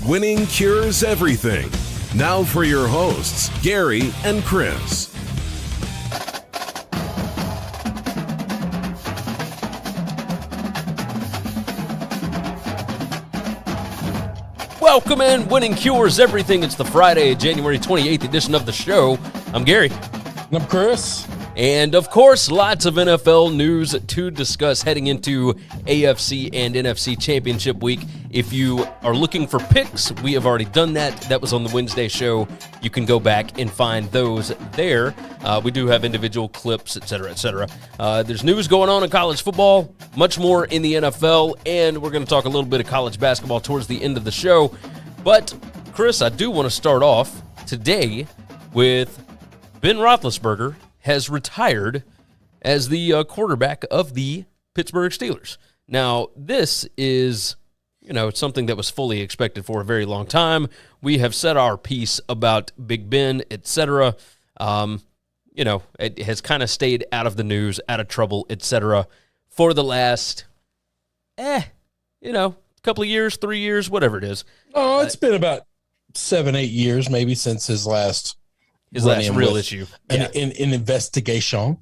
Winning cures everything. Now for your hosts, Gary and Chris. Welcome in, Winning Cures Everything. It's the Friday, January 28th edition of the show. I'm Gary. And I'm Chris. And, of course, lots of NFL news to discuss heading into AFC and NFC Championship Week. If you are looking for picks, we have already done that. That was on the Wednesday show. You can go back and find those there. We do have individual clips, et cetera, et cetera. There's news going on in college football, much more in the NFL, and we're going to talk a little bit of college basketball towards the end of the show. But, Chris, I do want to start off today with Ben Roethlisberger has retired as the quarterback of the Pittsburgh Steelers. Now, this is, it's something that was fully expected for a very long time. We have said our piece about Big Ben, etc. It has kind of stayed out of the news, out of trouble, etc. for the last, couple of years, 3 years, whatever it is. Oh, it's been about 7-8 years maybe since his last real issue. An investigation.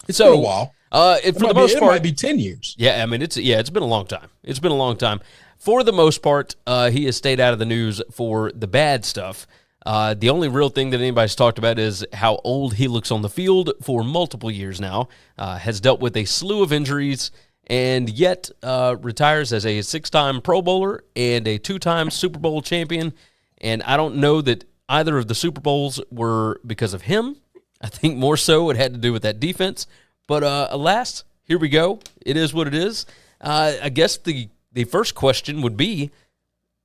It's been a while. For the most part, it might be 10 years. Yeah, I mean, it's been a long time. It's been a long time. For the most part, he has stayed out of the news for the bad stuff. The only real thing that anybody's talked about is how old he looks on the field for multiple years now, has dealt with a slew of injuries, and yet retires as a 6-time Pro Bowler and a 2-time Super Bowl champion. And I don't know that either of the Super Bowls were because of him. I think more so it had to do with that defense. But alas, here we go. It is what it is. I guess the first question would be,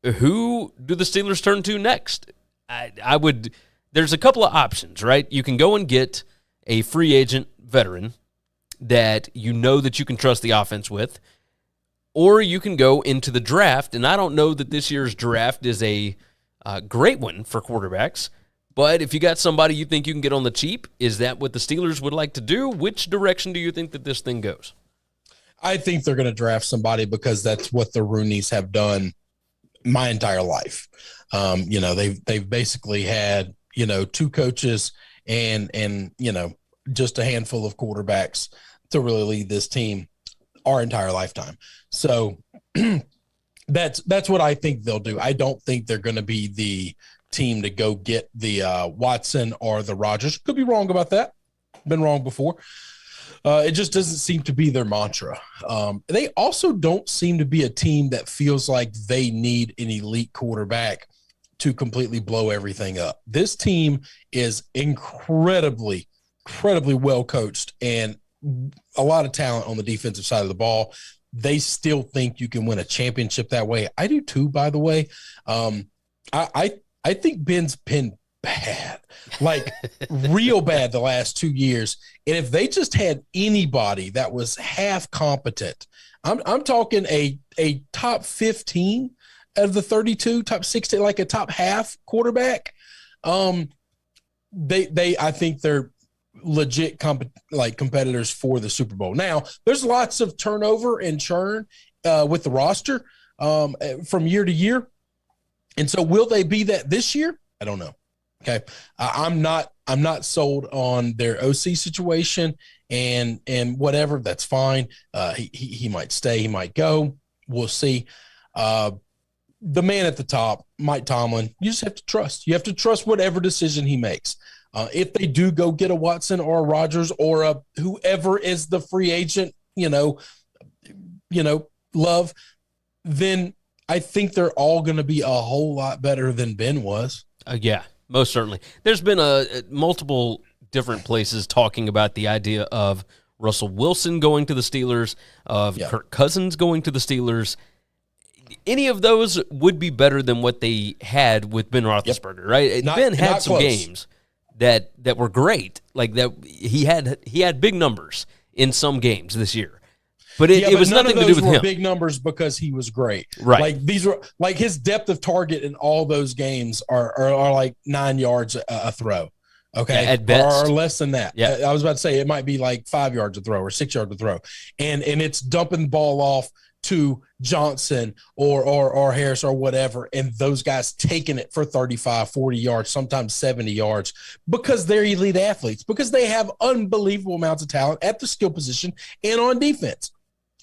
who do the Steelers turn to next? There's a couple of options, right? You can go and get a free agent veteran that you know that you can trust the offense with, or you can go into the draft. And I don't know that this year's draft is a great one for quarterbacks, but if you got somebody you think you can get on the cheap, is that what the Steelers would like to do? Which direction do you think that this thing goes? I think they're going to draft somebody because that's what the Rooneys have done my entire life. They've basically had, 2 coaches and just a handful of quarterbacks to really lead this team our entire lifetime. So that's what I think they'll do. I don't think they're going to be the team to go get the Watson or the Rodgers. Could be wrong about that. Been wrong before. It just doesn't seem to be their mantra. They also don't seem to be a team that feels like they need an elite quarterback to completely blow everything up. This team is incredibly well coached and a lot of talent on the defensive side of the ball. They still think you can win a championship that way. I do too, by the way. I think Ben's been bad, like real bad the last 2 years. And if they just had anybody that was half competent, I'm talking a top 15 of the 32, top 16, like a top half quarterback. I think they're legit competitors for the Super Bowl. Now, there's lots of turnover and churn with the roster from year to year. And so will they be that this year? I don't know. Okay. I'm not sold on their OC situation and whatever. That's fine. He might stay, he might go. We'll see. The man at the top, Mike Tomlin, you just have to trust. You have to trust whatever decision he makes. If they do go get a Watson or a Rodgers or a whoever is the free agent, Love, then I think they're all going to be a whole lot better than Ben was. Yeah, most certainly. There's been multiple different places talking about the idea of Russell Wilson going to the Steelers, of Kirk Cousins going to the Steelers. Any of those would be better than what they had with Ben Roethlisberger, right? Ben had some games that were great, like that. He had big numbers in some games this year, but it was nothing to do with him. Big numbers because he was great, right? Like these were like his depth of target in all those games are like 9 yards a throw. Okay, at best, or less than that. Yeah, I was about to say it might be like 5 yards a throw or 6 yards a throw, and it's dumping the ball off to Johnson or Harris or whatever, and those guys taking it for 35, 40 yards, sometimes 70 yards, because they're elite athletes, because they have unbelievable amounts of talent at the skill position and on defense.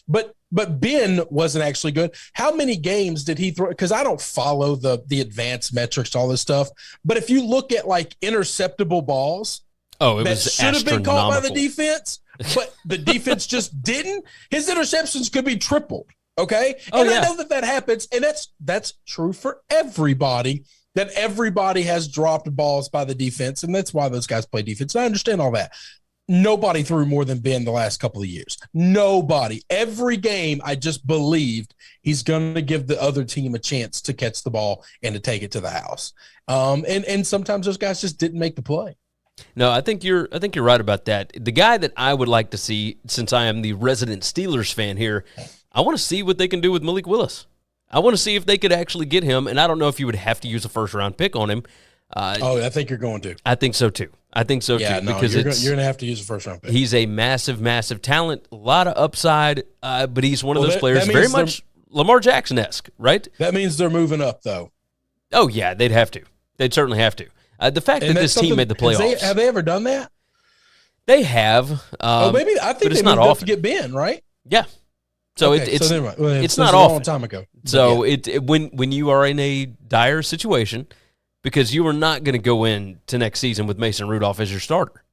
But Ben wasn't actually good. How many games did he throw? Because I don't follow the advanced metrics, all this stuff. But if you look at like interceptable balls, it that was should have been caught by the astronomical. defense, but the defense just didn't. His interceptions could be tripled. Okay. And I know that happens. And that's true for everybody, that everybody has dropped balls by the defense. And that's why those guys play defense. And I understand all that. Nobody threw more than Ben the last couple of years. Nobody. Every game, I just believed he's going to give the other team a chance to catch the ball and to take it to the house. And sometimes those guys just didn't make the play. No, I think you're right about that. The guy that I would like to see, since I am the resident Steelers fan here, I want to see what they can do with Malik Willis. I want to see if they could actually get him, and I don't know if you would have to use a first-round pick on him. I think you're going to. I think so too. Because you're going to have to use a first-round pick. He's a massive, massive talent, a lot of upside, but he's one of those players very much Lamar Jackson-esque, right? That means they're moving up, though. Oh, yeah, they'd have to. They'd certainly have to. The fact that this team made the playoffs. Have they ever done that? They have. Maybe I think they moved up to get Ben, right? Yeah. So okay, it's not a often. long time ago. So when you are in a dire situation, because you are not going to go into next season with Mason Rudolph as your starter.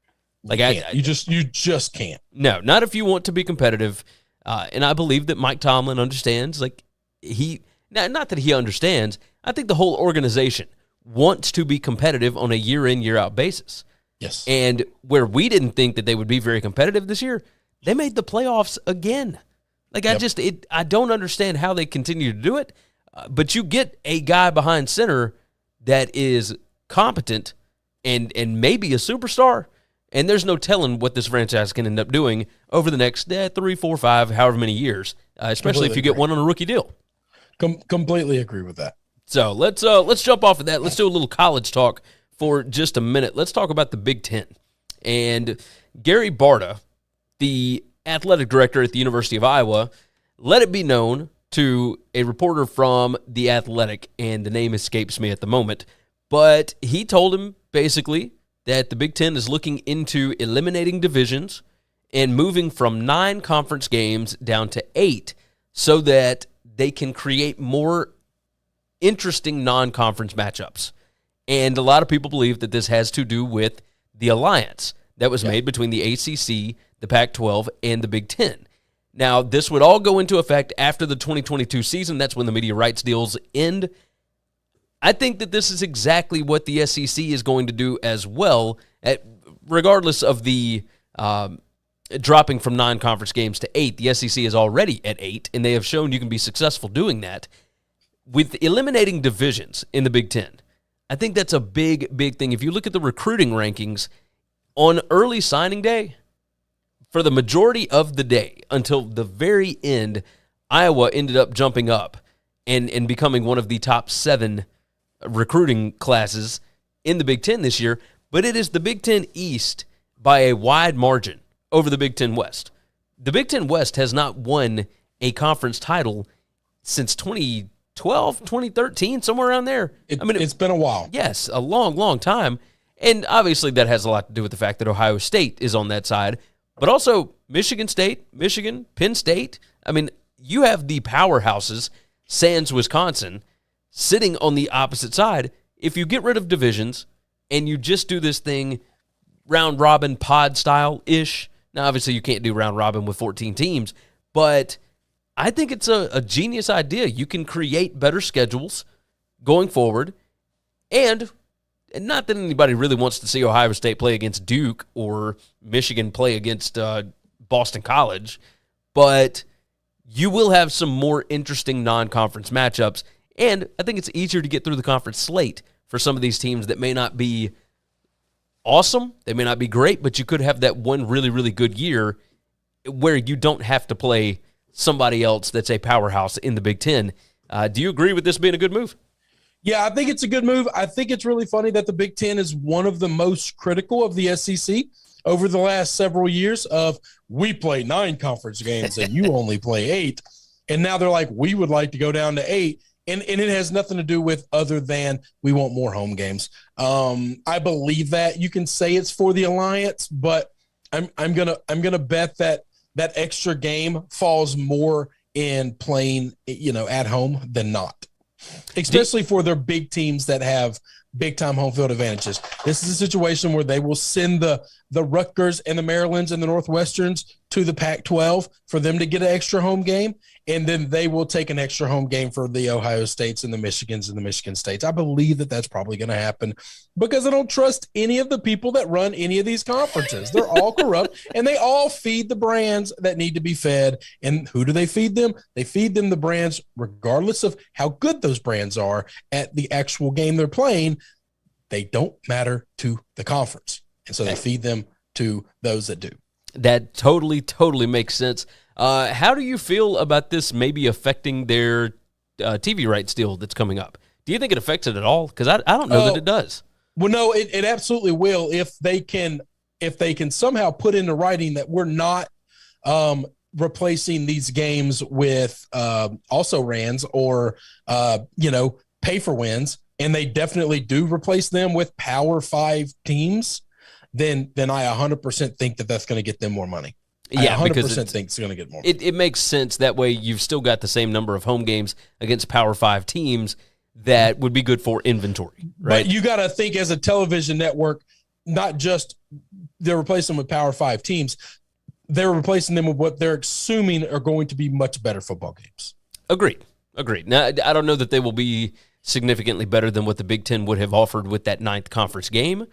You just can't. No, not if you want to be competitive. And I believe that Mike Tomlin understands. Not that he understands. I think the whole organization wants to be competitive on a year-in, year-out basis. Yes. And where we didn't think that they would be very competitive this year, they made the playoffs again. I don't understand how they continue to do it, but you get a guy behind center that is competent and maybe a superstar, and there's no telling what this franchise can end up doing over the next 3, 4, 5, however many years, especially if you get one on a rookie deal. Completely agree with that. So let's jump off of that. Let's do a little college talk for just a minute. Let's talk about the Big Ten. And Gary Barta, the athletic director at the University of Iowa, let it be known to a reporter from The Athletic, and the name escapes me at the moment, but he told him basically that the Big Ten is looking into eliminating divisions and moving from 9 conference games down to 8 so that they can create more interesting non-conference matchups. And a lot of people believe that this has to do with the alliance that was made between the ACC, the Pac-12, and the Big Ten. Now, this would all go into effect after the 2022 season. That's when the media rights deals end. I think that this is exactly what the SEC is going to do as well, regardless of the dropping from 9 conference games to 8. The SEC is already at 8, and they have shown you can be successful doing that. With eliminating divisions in the Big Ten, I think that's a big, big thing. If you look at the recruiting rankings, on early signing day, for the majority of the day, until the very end, Iowa ended up jumping up and becoming one of the top 7 recruiting classes in the Big Ten this year. But it is the Big Ten East by a wide margin over the Big Ten West. The Big Ten West has not won a conference title since 2012, 2013, somewhere around there. It's been a while. Yes, a long, long time. And obviously that has a lot to do with the fact that Ohio State is on that side, but also Michigan State, Michigan, Penn State. You have the powerhouses, sans Wisconsin, sitting on the opposite side. If you get rid of divisions and you just do this thing round-robin pod style-ish, now obviously you can't do round-robin with 14 teams, but I think it's a genius idea. You can create better schedules going forward, and not that anybody really wants to see Ohio State play against Duke or Michigan play against Boston College, but you will have some more interesting non-conference matchups, and I think it's easier to get through the conference slate for some of these teams that may not be awesome, they may not be great, but you could have that one really, really good year where you don't have to play somebody else that's a powerhouse in the Big Ten. Do you agree with this being a good move? Yeah, I think it's a good move. I think it's really funny that the Big Ten is one of the most critical of the SEC over the last several years of we play 9 conference games and you only play 8. And now they're like, we would like to go down to 8. And it has nothing to do with other than we want more home games. I believe that. You can say it's for the alliance, but I'm gonna bet that extra game falls more in playing, at home than not, especially for their big teams that have big time home field advantages. This is a situation where they will send the Rutgers and the Marylands and the Northwesterns to the Pac-12 for them to get an extra home game. And then they will take an extra home game for the Ohio States and the Michigans and the Michigan States. I believe that that's probably going to happen because I don't trust any of the people that run any of these conferences. They're all corrupt and they all feed the brands that need to be fed. And who do they feed them? They feed them the brands, regardless of how good those brands are at the actual game they're playing. They don't matter to the conference. And so they feed them to those that do. That totally makes sense. How do you feel about this maybe affecting their TV rights deal that's coming up? Do you think it affects it at all? Because I don't know that it does. Well, no, it absolutely will if they can somehow put into writing that we're not replacing these games with also rans or pay for wins, and they definitely do replace them with Power 5 teams. Then I 100% think that that's going to get them more money. Yeah, I 100% think it's going to get more. It makes sense. That way you've still got the same number of home games against Power 5 teams that would be good for inventory, right? But you got to think as a television network, not just they're replacing them with Power 5 teams, they're replacing them with what they're assuming are going to be much better football games. Agreed. Now, I don't know that they will be significantly better than what the Big Ten would have offered with that 9th conference game,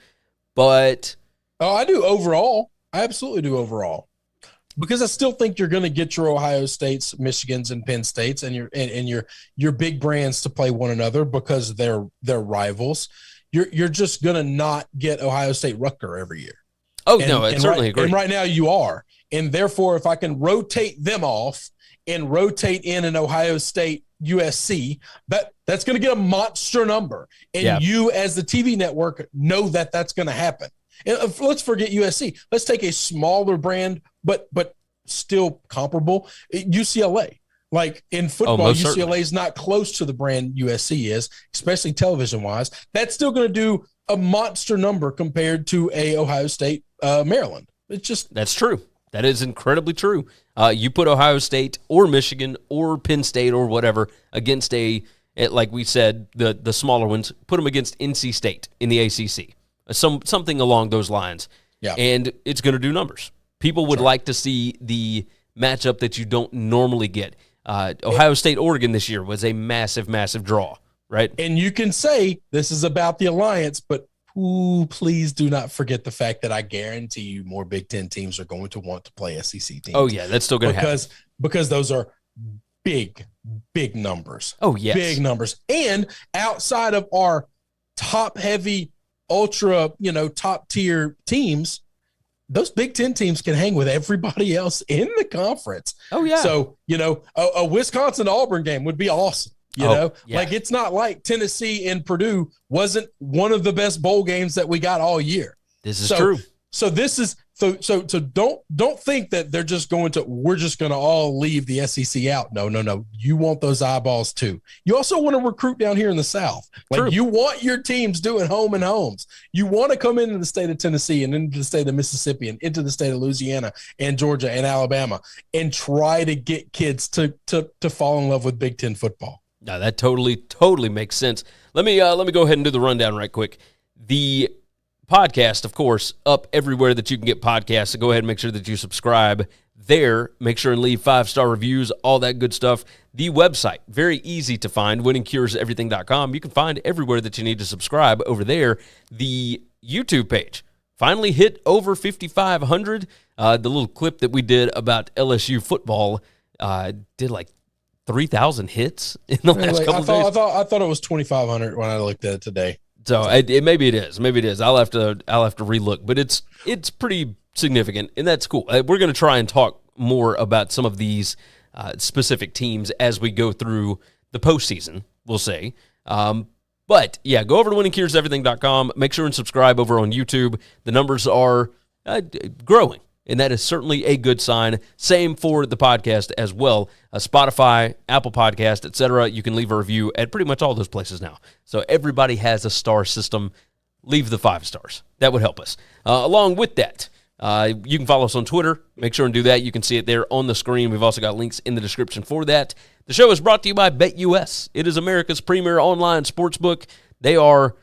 but... Oh, I do overall. I absolutely do overall. Because I still think you're going to get your Ohio States, Michigans, and Penn States, and your big brands to play one another because they're rivals. You're just going to not get Ohio State Rutgers every year. Oh, no, I certainly agree. And right now you are, and therefore if I can rotate them off and rotate in an Ohio State USC, that's going to get a monster number, and you as the TV network know that that's going to happen. And let's forget USC. Let's take a smaller brand, but still comparable. UCLA, like in football, UCLA is not close to the brand USC is, especially television wise. That's still going to do a monster number compared to a Ohio State, Maryland. That's true. That is incredibly true. You put Ohio State or Michigan or Penn State or whatever against like we said, the smaller ones. Put them against NC State in the ACC. Something along those lines, and it's going to do numbers. People would like to see the matchup that you don't normally get. Ohio State, Oregon this year was a massive draw, right? And you can say this is about the alliance, but please do not forget the fact that I guarantee you more Big Ten teams are going to want to play SEC teams. Oh, yeah, that's still going to happen. Because those are big numbers. Oh, yes. Big numbers. And outside of our top-heavy ultra, top tier teams, those Big Ten teams can hang with everybody else in the conference. Oh yeah. So, a Wisconsin Auburn game would be awesome. Like it's not like Tennessee and Purdue wasn't one of the best bowl games that we got all year. This is true. So this is so don't think that we're just going to all leave the SEC out. No. You want those eyeballs too. You also want to recruit down here in the South. Like you want your teams doing home and homes. You want to come into the state of Tennessee and into the state of Mississippi and into the state of Louisiana and Georgia and Alabama and try to get kids to fall in love with Big Ten football. No, that totally makes sense. Let me go ahead and do the rundown right quick. The podcast, of course, up everywhere that you can get podcasts. So go ahead and make sure that you subscribe there. Make sure and leave 5-star reviews, all that good stuff. The website, very easy to find, winningcureseverything.com. You can find everywhere that you need to subscribe over there. The YouTube page finally hit over 5,500. The little clip that we did about LSU football did like 3,000 hits in the last couple of days. I thought it was 2,500 when I looked at it today. So maybe it is. I'll have to relook, but it's pretty significant, and that's cool. We're going to try and talk more about some of these specific teams as we go through the postseason, we'll say. But yeah, go over to winningcureseverything.com. Make sure and subscribe over on YouTube. The numbers are growing. and that is certainly a good sign. Same for the podcast as well. Spotify, Apple Podcast, etc. You can leave a review at pretty much all those places now. So everybody has a star system. Leave the 5 stars. That would help us. Along with that, you can follow us on Twitter. Make sure and do that. You can see it there on the screen. We've also got links in the description for that. The show is brought to you by BetUS. It is America's premier online sportsbook. They are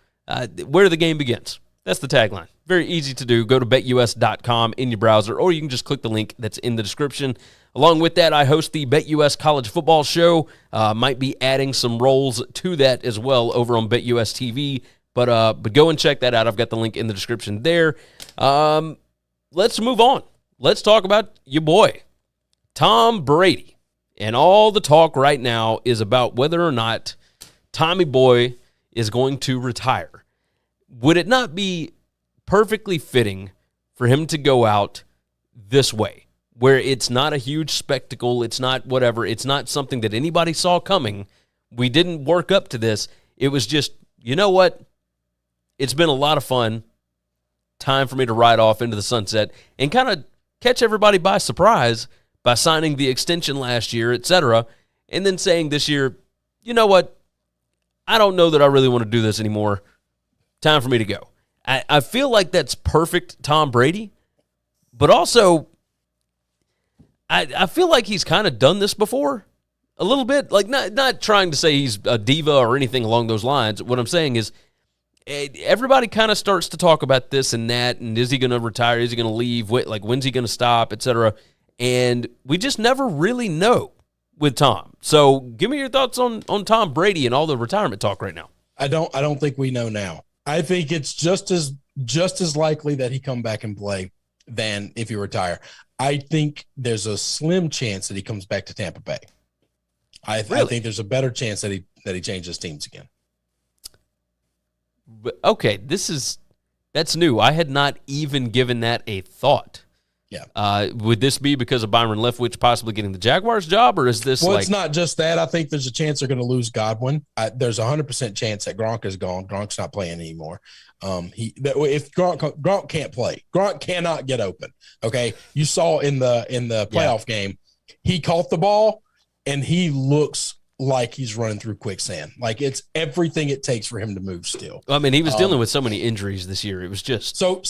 where the game begins. That's the tagline. Very easy to do. Go to betus.com in your browser, or you can just click the link that's in the description. Along with that, I host the BetUS College Football Show. Might be adding some roles to that as well over on BetUS TV. But go and check that out. I've got the link in the description there. Let's move on. Let's talk about your boy, Tom Brady. And all the talk right now is about whether or not Tommy Boy is going to retire. Would it not be perfectly fitting for him to go out this way, where it's not a huge spectacle, it's not whatever, it's not something that anybody saw coming, we didn't work up to this, it was just, you know what, it's been a lot of fun, time for me to ride off into the sunset and kind of catch everybody by surprise by signing the extension last year, etc., and then saying this year, you know what, I don't know that I really want to do this anymore, time for me to go. I feel like that's perfect Tom Brady, but also I feel like he's kind of done this before a little bit. Like not trying to say he's a diva or anything along those lines. What I'm saying is everybody kind of starts to talk about this and that, and is he going to retire? Is he going to leave? When's he going to stop, etc. And we just never really know with Tom. So give me your thoughts on Tom Brady and all the retirement talk right now. I don't think we know now. I think it's just as likely that he come back and play than if he retire. I think there's a slim chance that he comes back to Tampa Bay. I think there's a better chance that he changes teams again. But, okay, that's new. I had not even given that a thought. Yeah. Would this be because of Byron Leftwich possibly getting the Jaguars job, or is this it's not just that. I think there's a chance they're going to lose Godwin. There's 100% chance that Gronk is gone. Gronk's not playing anymore. If Gronk can't play, Gronk cannot get open. Okay. You saw in the playoff game, he caught the ball and he looks like he's running through quicksand. Like it's everything it takes for him to move still. I mean, he was dealing with so many injuries this year. It was just so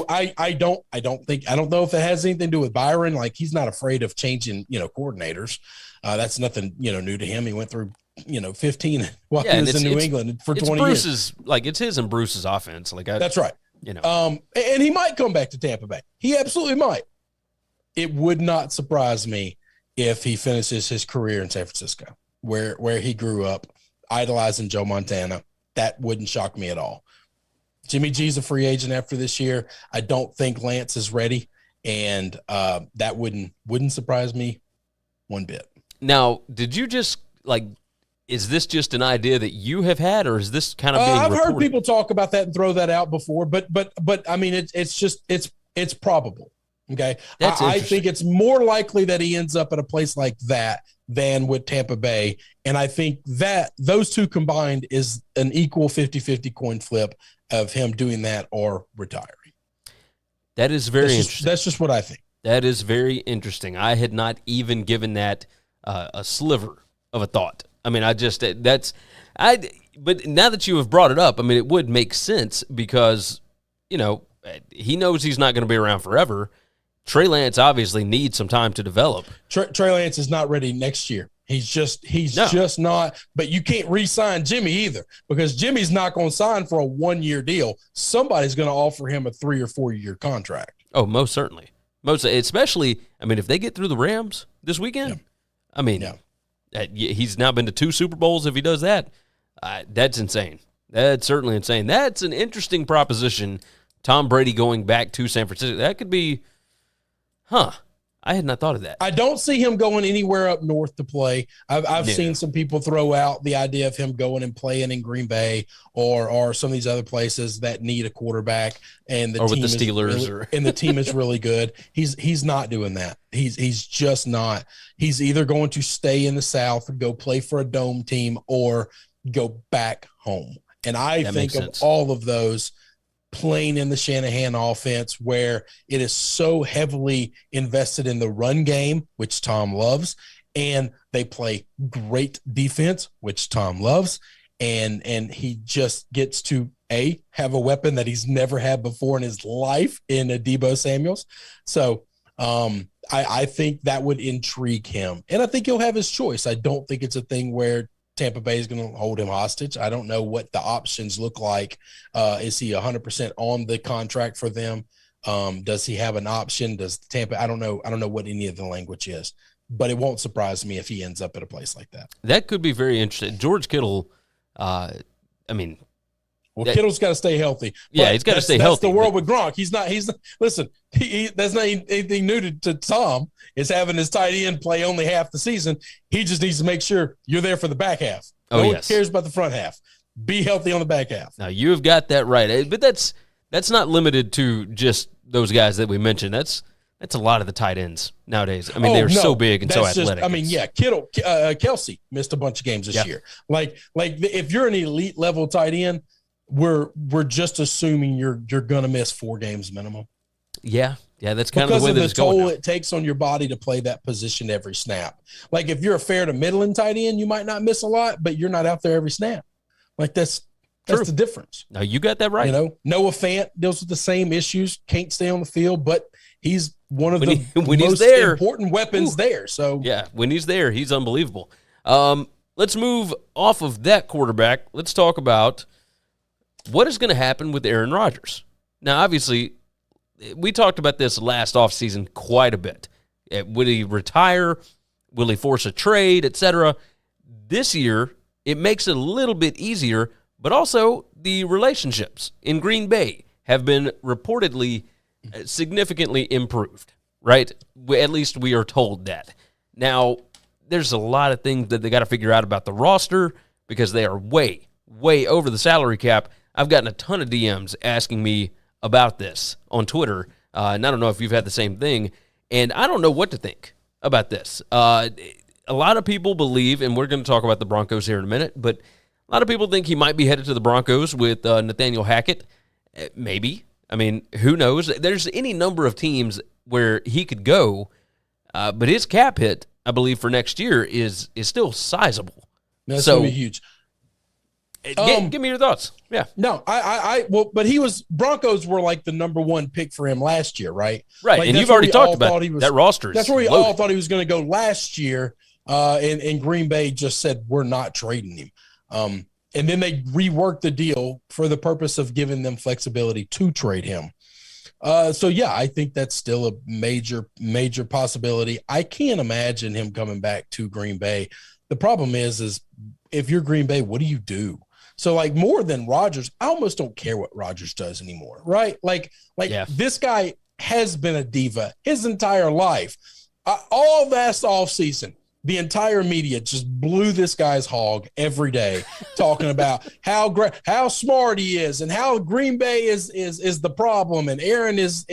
I don't know if it has anything to do with Byron. Like he's not afraid of changing, coordinators. That's nothing, new to him. He went through, 15 while he was in New England for 20 years. It's his and Bruce's offense. That's right. And he might come back to Tampa Bay. He absolutely might. It would not surprise me if he finishes his career in San Francisco, where he grew up, idolizing Joe Montana. That wouldn't shock me at all. Jimmy G's a free agent after this year. I don't think Lance is ready, and that wouldn't surprise me one bit. Now, did you just is this just an idea that you have had, or is this kind of being I've reported? heard people talk about that and throw that out before, but I mean it's probable. Okay, I think it's more likely that he ends up at a place like that than with Tampa Bay. And I think that those two combined is an equal 50-50 coin flip of him doing that or retiring. That is very interesting. That's just what I think. That is very interesting. I had not even given that a sliver of a thought. I mean, but now that you have brought it up, I mean, it would make sense because, he knows he's not going to be around forever. Trey Lance obviously needs some time to develop. Trey Lance is not ready next year. He's just not. But you can't re-sign Jimmy either, because Jimmy's not going to sign for a 1-year deal. Somebody's going to offer him a 3 or 4 year contract. Oh, most certainly. Especially, I mean, if they get through the Rams this weekend, I mean, he's now been to 2 Super Bowls. If he does that, that's insane. That's certainly insane. That's an interesting proposition. Tom Brady going back to San Francisco. That could be. I had not thought of that. I don't see him going anywhere up north to play. I've seen some people throw out the idea of him going and playing in Green Bay or some of these other places that need a quarterback, and with the Steelers, and the team is really good. He's not doing that. He's just not. He's either going to stay in the South and go play for a dome team or go back home. And I think of all of those, playing in the Shanahan offense where it is so heavily invested in the run game, which Tom loves, and they play great defense, which Tom loves, and he just gets to have a weapon that he's never had before in his life in a Deebo Samuels. So I think that would intrigue him, and I think he'll have his choice. I don't think it's a thing where Tampa Bay is going to hold him hostage. I don't know what the options look like. Is he 100% on the contract for them? Does he have an option? Does Tampa? I don't know what any of the language is, but it won't surprise me if he ends up at a place like that. That could be very interesting. George Kittle, Kittle's got to stay healthy. Yeah, he's got to stay healthy. That's the world with Gronk. He's not. Listen. That's not anything new to Tom. Is having his tight end play only half the season. He just needs to make sure you're there for the back half. No one cares about the front half. Be healthy on the back half. Now you've got that right, but that's not limited to just those guys that we mentioned. That's a lot of the tight ends nowadays. I mean, they're so big and so athletic. Kittle, Kelsey missed a bunch of games this year. Like if you're an elite level tight end, we're just assuming you're gonna miss 4 games minimum. Yeah, that's kind of the way that it's going. Because of the toll it takes on your body to play that position every snap. Like if you're a fair to middling tight end, you might not miss a lot, but you're not out there every snap. Like that's the difference. No, you got that right. Noah Fant deals with the same issues, can't stay on the field, but he's one of the most important weapons there. So yeah, when he's there, he's unbelievable. Let's move off of that quarterback. Let's talk about what is going to happen with Aaron Rodgers. Now, obviously, we talked about this last offseason quite a bit. Would he retire? Will he force a trade, etc.? This year, it makes it a little bit easier, but also the relationships in Green Bay have been reportedly significantly improved, right? At least we are told that. Now, there's a lot of things that they got to figure out about the roster because they are way, way over the salary cap. I've gotten a ton of DMs asking me about this on Twitter, and I don't know if you've had the same thing, and I don't know what to think about this. A lot of people believe, and we're going to talk about the Broncos here in a minute, but a lot of people think he might be headed to the Broncos with Nathaniel Hackett. Maybe. I mean, who knows? There's any number of teams where he could go, but his cap hit, I believe, for next year is still sizable. That's going to be huge. Give me your thoughts. Yeah. No, but Broncos were like the number 1 pick for him last year, right? Right. Like, and you've already talked about that roster. That's where we all thought he was going to go last year. And Green Bay just said, we're not trading him. And then they reworked the deal for the purpose of giving them flexibility to trade him. So yeah, I think that's still a major, major possibility. I can't imagine him coming back to Green Bay. The problem is if you're Green Bay, what do you do? So like more than Rodgers, I almost don't care what Rodgers does anymore, right? Like This guy has been a diva his entire life. All last offseason, the entire media just blew this guy's hog every day, talking about how smart he is and how Green Bay is the problem, and Aaron is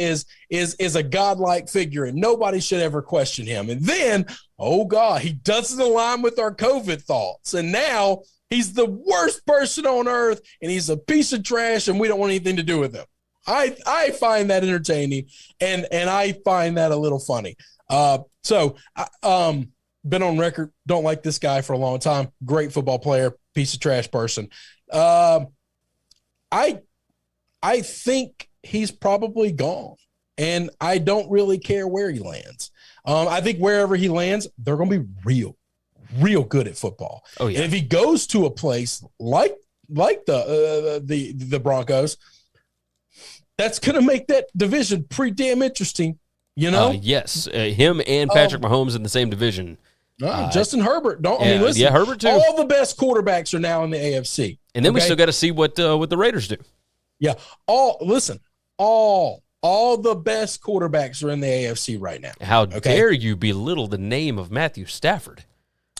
a godlike figure, and nobody should ever question him. And then, oh God, he doesn't align with our COVID thoughts, and now he's the worst person on earth, and he's a piece of trash, and we don't want anything to do with him. I find that entertaining, and I find that a little funny. Been on record, don't like this guy for a long time. Great football player, piece of trash person. I think he's probably gone, and I don't really care where he lands. I think wherever he lands, they're going to be real good at football. Oh yeah. And if he goes to a place like the Broncos, that's going to make that division pretty damn interesting. Yes, him and Patrick Mahomes in the same division. Justin Herbert. Listen. Yeah, Herbert too. All the best quarterbacks are now in the AFC. And then we still got to see what the Raiders do. Yeah. All the best quarterbacks are in the AFC right now. How dare you belittle the name of Matthew Stafford?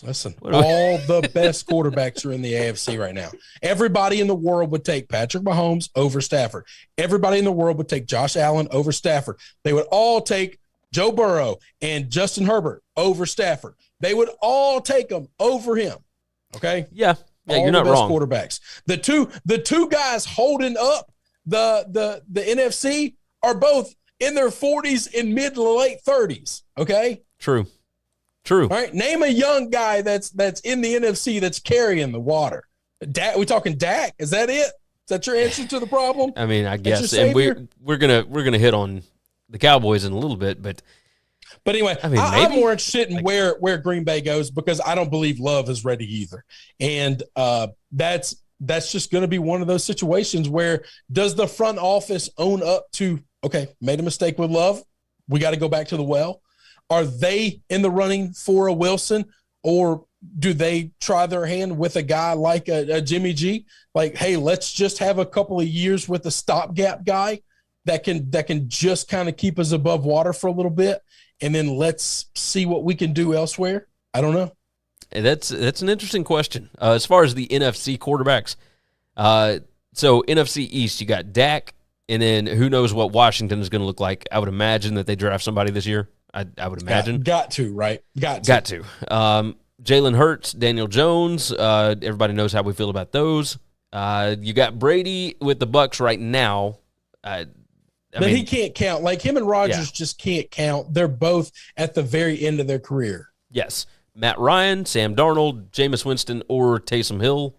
Listen, all the best quarterbacks are in the AFC right now. Everybody in the world would take Patrick Mahomes over Stafford. Everybody in the world would take Josh Allen over Stafford. They would all take Joe Burrow and Justin Herbert over Stafford. They would all take them over him. Okay? Yeah, all you're not wrong. Quarterbacks. The two guys holding up the NFC are both in their 40s and mid to late 30s. Okay. True. All right. Name a young guy that's in the NFC that's carrying the water. We talking Dak? Is that it? Is that your answer to the problem? I mean, I guess, and we're gonna hit on the Cowboys in a little bit, but anyway, I'm more interested in where Green Bay goes, because I don't believe Love is ready either, and that's just going to be one of those situations where, does the front office own up to, okay, made a mistake with Love, we got to go back to the well? Are they in the running for a Wilson, or do they try their hand with a guy like a Jimmy G? Like, hey, let's just have a couple of years with a stopgap guy that can just kind of keep us above water for a little bit, and then let's see what we can do elsewhere. I don't know. That's an interesting question. As far as the NFC quarterbacks, so NFC East, you got Dak, and then who knows what Washington is going to look like. I would imagine that they draft somebody this year. I would imagine. Got to, right? Got to. Jalen Hurts, Daniel Jones. Everybody knows how we feel about those. You got Brady with the Bucs right now. I mean, he can't count. Like, him and Rodgers just can't count. They're both at the very end of their career. Yes. Matt Ryan, Sam Darnold, Jameis Winston, or Taysom Hill.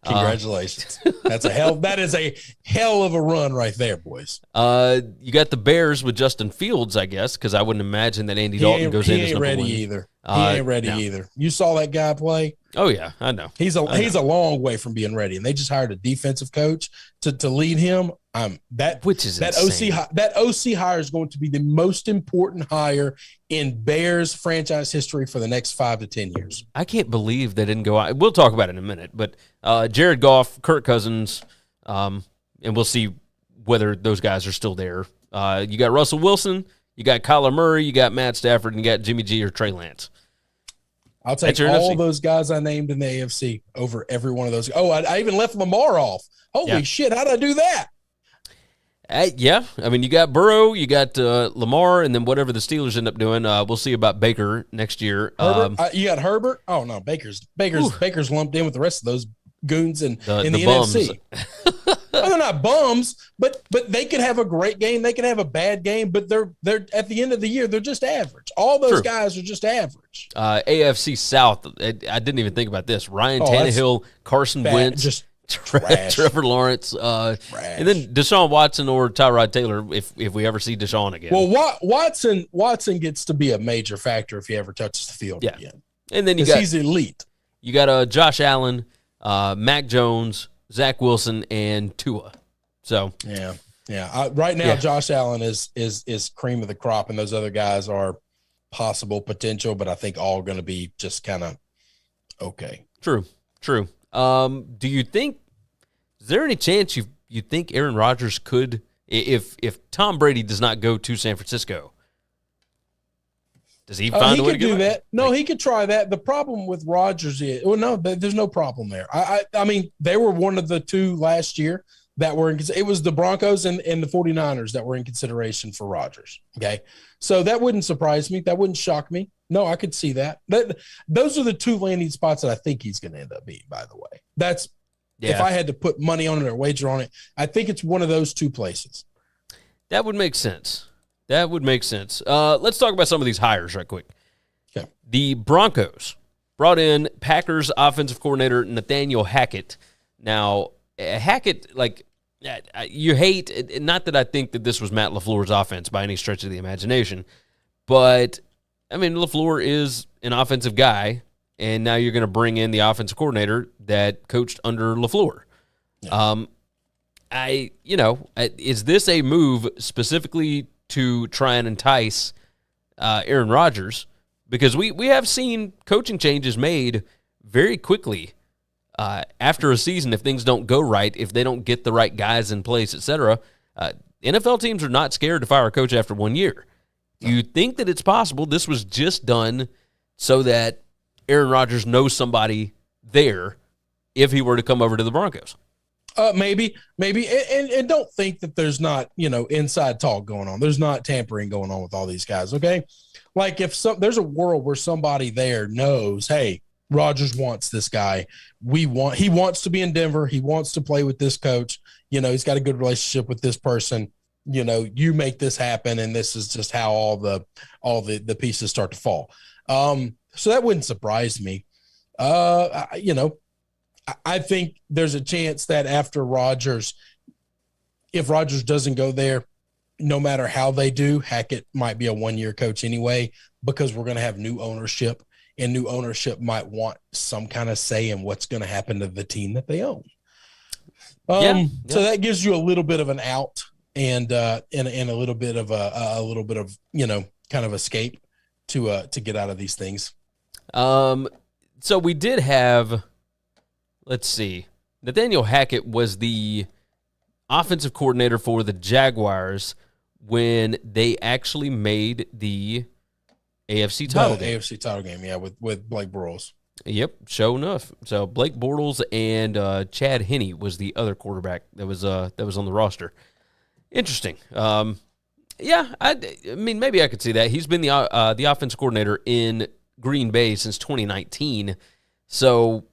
Congratulations. That is a hell of a run right there, boys. You got the Bears with Justin Fields, I guess, because I wouldn't imagine that Andy Dalton goes in as number one. He ain't ready either. You saw that guy play? Oh, yeah, I know. He's a long way from being ready, and they just hired a defensive coach to lead him. Which is insane. That OC hire is going to be the most important hire in Bears franchise history for the next 5 to 10 years. I can't believe they didn't go out. We'll talk about it in a minute, but Jared Goff, Kirk Cousins, and we'll see whether those guys are still there. You got Russell Wilson, you got Kyler Murray, you got Matt Stafford, and you got Jimmy G or Trey Lance. I'll take all those guys I named in the AFC over every one of those. Oh, I even left Lamar off. Holy shit, how did I do that? Yeah, I mean, you got Burrow, you got Lamar, and then whatever the Steelers end up doing. We'll see about Baker next year. You got Herbert. Oh no, Baker's lumped in with the rest of those goons in the NFC. Well, they're not bums, but they could have a great game. They could have a bad game, but they're at the end of the year, they're just average. All those guys are just average. AFC South. I didn't even think about this. Ryan Tannehill, Carson Wentz, just Trevor Lawrence, and then Deshaun Watson or Tyrod Taylor if we ever see Deshaun again. Well, Watson gets to be a major factor if he ever touches the field again. And then he's elite. You got Josh Allen, Mac Jones, Zach Wilson, and Tua. So yeah. Right now, Josh Allen is cream of the crop, and those other guys are possible potential, but I think all going to be just kind of okay. True. Do you think, is there any chance you think Aaron Rodgers could, if Tom Brady does not go to San Francisco, does he find a way to do that? No, he could try that. The problem with Rodgers is, there's no problem there. I mean, they were one of the two last year that were it was the Broncos and the 49ers that were in consideration for Rodgers. Okay. So that wouldn't surprise me. That wouldn't shock me. No, I could see that. Those are the two landing spots that I think he's going to end up being, by the way. If I had to put money on it or wager on it, I think it's one of those two places. That would make sense. Let's talk about some of these hires right quick. Okay. The Broncos brought in Packers offensive coordinator Nathaniel Hackett. Now, Hackett, you hate, not that I think that this was Matt LaFleur's offense by any stretch of the imagination, but I mean, LaFleur is an offensive guy, and now you're going to bring in the offensive coordinator that coached under LaFleur. Yeah. Is this a move specifically to try and entice Aaron Rodgers? Because we have seen coaching changes made very quickly after a season if things don't go right, if they don't get the right guys in place, etc. NFL teams are not scared to fire a coach after 1 year. You think that it's possible this was just done so that Aaron Rodgers knows somebody there if he were to come over to the Broncos? Maybe. And don't think that there's not, inside talk going on. There's not tampering going on with all these guys, okay? Like if there's a world where somebody there knows, hey, Rodgers wants this guy. He wants to be in Denver. He wants to play with this coach. he's got a good relationship with this person. You make this happen, and this is just how all the pieces start to fall. So that wouldn't surprise me. I think there's a chance that after Rodgers, if Rodgers doesn't go there, no matter how they do, Hackett might be a one-year coach anyway, because we're going to have new ownership, and new ownership might want some kind of say in what's going to happen to the team that they own. So that gives you a little bit of an out and a little bit of kind of escape to get out of these things. So we did have, let's see, Nathaniel Hackett was the offensive coordinator for the Jaguars when they actually made the AFC title game. AFC title game, yeah, with Blake Bortles. Yep, sure enough. So Blake Bortles and Chad Henne was the other quarterback that was on the roster. Interesting. Yeah, I mean, maybe I could see that. He's been the offensive coordinator in Green Bay since 2019. So,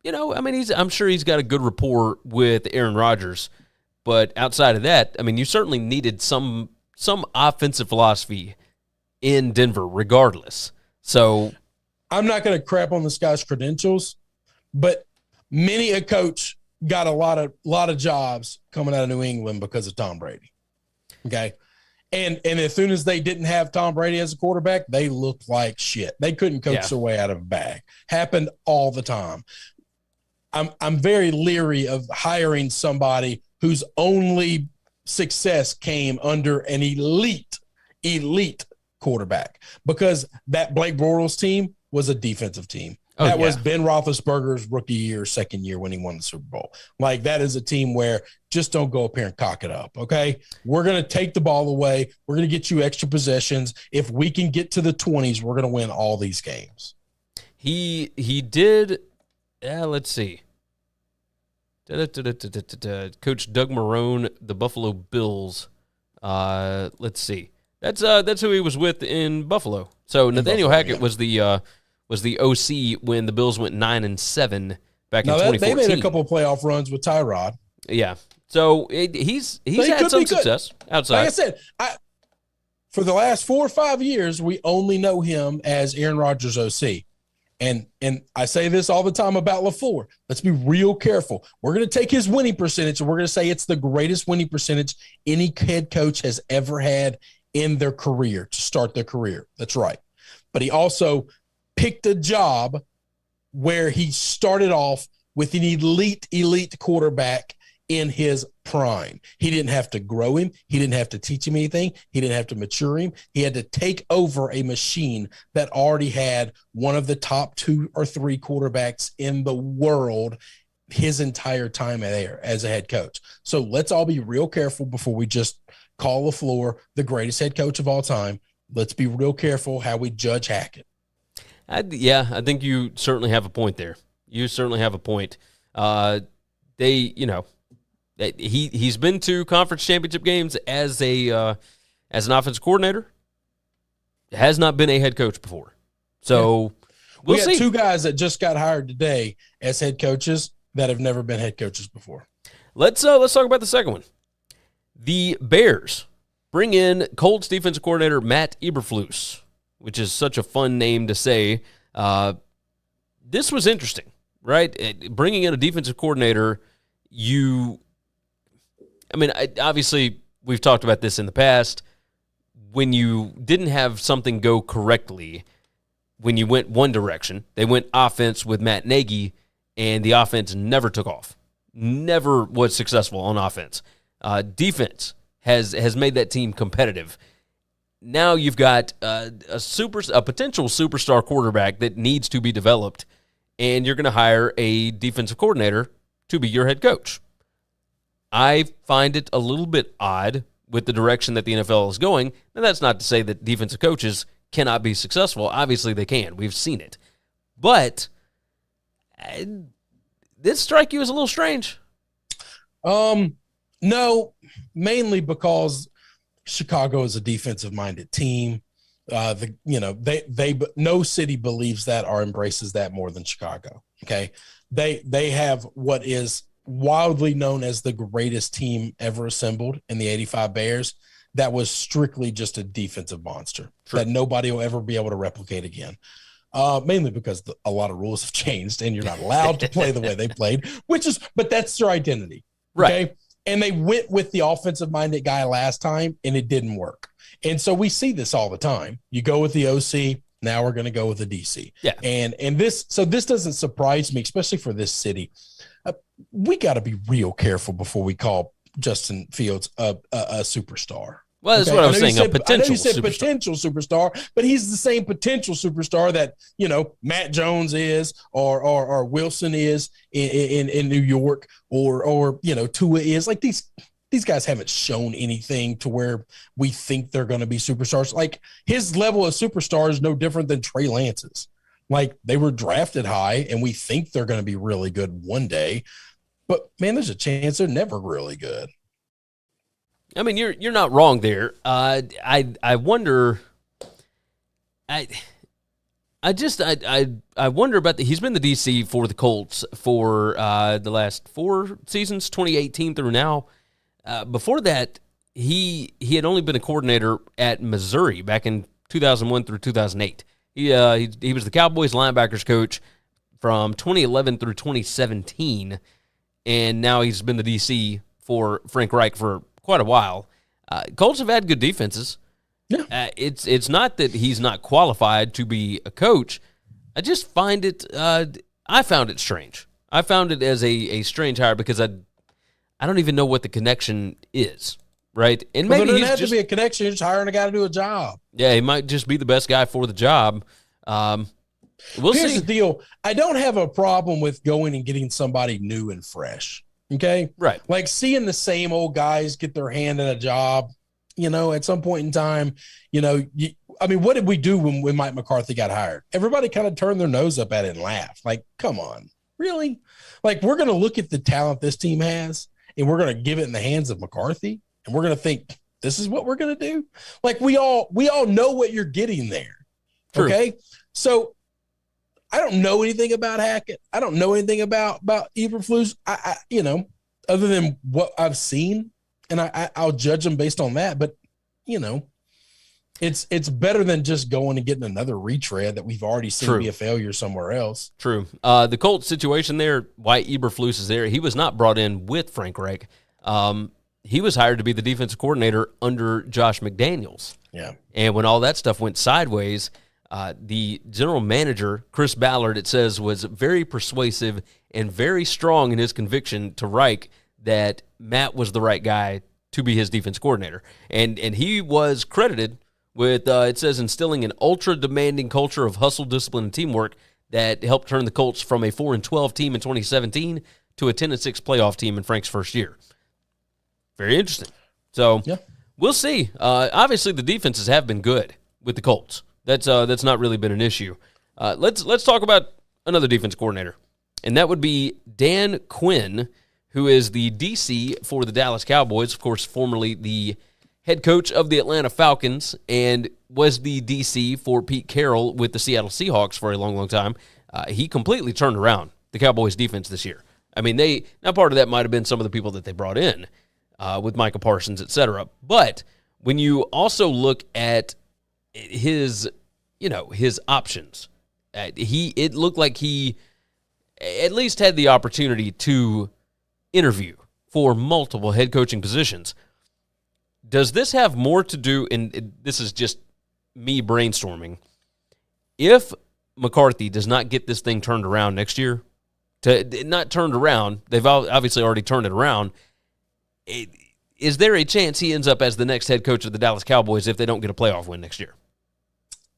I mean, I'm sure he's got a good rapport with Aaron Rodgers. But outside of that, I mean, you certainly needed some offensive philosophy in Denver regardless. So I'm not going to crap on this guy's credentials, but many a coach got a lot of jobs coming out of New England because of Tom Brady. Okay. And as soon as they didn't have Tom Brady as a quarterback, they looked like shit. They couldn't coach their way out of a bag. Happened all the time. I'm very leery of hiring somebody whose only success came under an elite quarterback, because that Blake Bortles team was a defensive team. That was Ben Roethlisberger's rookie year, second year when he won the Super Bowl. Like, that is a team where just don't go up here and cock it up, okay? We're going to take the ball away. We're going to get you extra possessions. If we can get to the 20s, we're going to win all these games. He did, let's see. Coach Doug Marrone, the Buffalo Bills. Let's see. That's who he was with in Buffalo. So Nathaniel Hackett was the OC when the Bills went 9-7 back in 2014. They made a couple of playoff runs with Tyrod. Yeah. So he's had some success outside. Like I said, for the last 4 or 5 years, we only know him as Aaron Rodgers' OC. And I say this all the time about LaFleur. Let's be real careful. We're going to take his winning percentage, and we're going to say it's the greatest winning percentage any head coach has ever had in their career to start their career. That's right. But he also picked a job where he started off with an elite quarterback in his prime. He didn't have to grow him. He didn't have to teach him anything. He didn't have to mature him. He had to take over a machine that already had one of the top 2 or 3 quarterbacks in the world his entire time there as a head coach. So let's all be real careful before we just call LaFleur the greatest head coach of all time. Let's be real careful how we judge Hackett. I think you certainly have a point there. You certainly have a point. He's been to conference championship games as an offensive coordinator. Has not been a head coach before. So we'll see. We got 2 guys that just got hired today as head coaches that have never been head coaches before. Let's talk about the second one. The Bears bring in Colts defensive coordinator Matt Eberflus, which is such a fun name to say. This was interesting, right? Bringing in a defensive coordinator, obviously we've talked about this in the past. When you didn't have something go correctly, when you went one direction, they went offense with Matt Nagy, and the offense never took off. Never was successful on offense. Defense has made that team competitive. Now you've got a potential superstar quarterback that needs to be developed, and you're going to hire a defensive coordinator to be your head coach. I find it a little bit odd with the direction that the NFL is going. And that's not to say that defensive coaches cannot be successful. Obviously they can. We've seen it. But this strike you as a little strange? No, mainly because Chicago is a defensive-minded team. No city believes that or embraces that more than Chicago. Okay, they have what is wildly known as the greatest team ever assembled in the 85 Bears, that was strictly just a defensive monster that nobody will ever be able to replicate again. Mainly because a lot of rules have changed and you're not allowed to play the way they played, but that's their identity. Right. Okay. And they went with the offensive minded guy last time and it didn't work. And so we see this all the time. You go with the OC. Now we're going to go with the DC. Yeah. And this doesn't surprise me, especially for this city. We got to be real careful before we call Justin Fields a superstar. Well, that's what I was saying. A potential superstar, but he's the same potential superstar that, Matt Jones is or Wilson is in New York or Tua is. Like these guys haven't shown anything to where we think they're going to be superstars. Like his level of superstar is no different than Trey Lance's. Like they were drafted high and we think they're going to be really good one day, but man, there's a chance they're never really good. I mean, you're not wrong there. I wonder. I wonder about he's been the DC for the Colts for the last 4 seasons, 2018 through now. Before that, he had only been a coordinator at Missouri back in 2001 through 2008. He was the Cowboys linebackers coach from 2011 through 2017, and now he's been the DC for Frank Reich for quite a while. Colts have had good defenses. Yeah. It's not that he's not qualified to be a coach. I just find it I found it strange. I found it as a strange hire because I don't even know what the connection is, right? And maybe there doesn't have to be a connection. You're just hiring a guy to do a job. Yeah, he might just be the best guy for the job. We'll Here's see. the deal. I don't have a problem with going and getting somebody new and fresh. Okay. Right. Like seeing the same old guys get their hand in a job, at some point in time, what did we do when Mike McCarthy got hired? Everybody kind of turned their nose up at it and laughed. Like, come on, really? Like, we're going to look at the talent this team has and we're going to give it in the hands of McCarthy and we're going to think this is what we're going to do. Like we all know what you're getting there. True. Okay. So I don't know anything about Hackett. I don't know anything about Eberflus. I other than what I've seen, and I'll judge them based on that. But it's better than just going and getting another retread that we've already seen be a failure somewhere else. True. The Colts situation there, why Eberflus is there, he was not brought in with Frank Reich. He was hired to be the defensive coordinator under Josh McDaniels. Yeah. And when all that stuff went sideways, the general manager, Chris Ballard, it says, was very persuasive and very strong in his conviction to Reich that Matt was the right guy to be his defense coordinator. And he was credited with, it says, instilling an ultra-demanding culture of hustle, discipline, and teamwork that helped turn the Colts from a 4-12 team in 2017 to a 10-6 playoff team in Frank's first year. Very interesting. So we'll see. Obviously, the defenses have been good with the Colts. That's not really been an issue. Let's talk about another defense coordinator, and that would be Dan Quinn, who is the DC for the Dallas Cowboys, of course, formerly the head coach of the Atlanta Falcons, and was the DC for Pete Carroll with the Seattle Seahawks for a long, long time. He completely turned around the Cowboys' defense this year. I mean, now part of that might have been some of the people that they brought in with Micah Parsons, et cetera. But when you also look at his options, it looked like he at least had the opportunity to interview for multiple head coaching positions. Does this have more to do, and this is just me brainstorming, if McCarthy does not get this thing turned around next year, not turned around, they've obviously already turned it around, is there a chance he ends up as the next head coach of the Dallas Cowboys if they don't get a playoff win next year?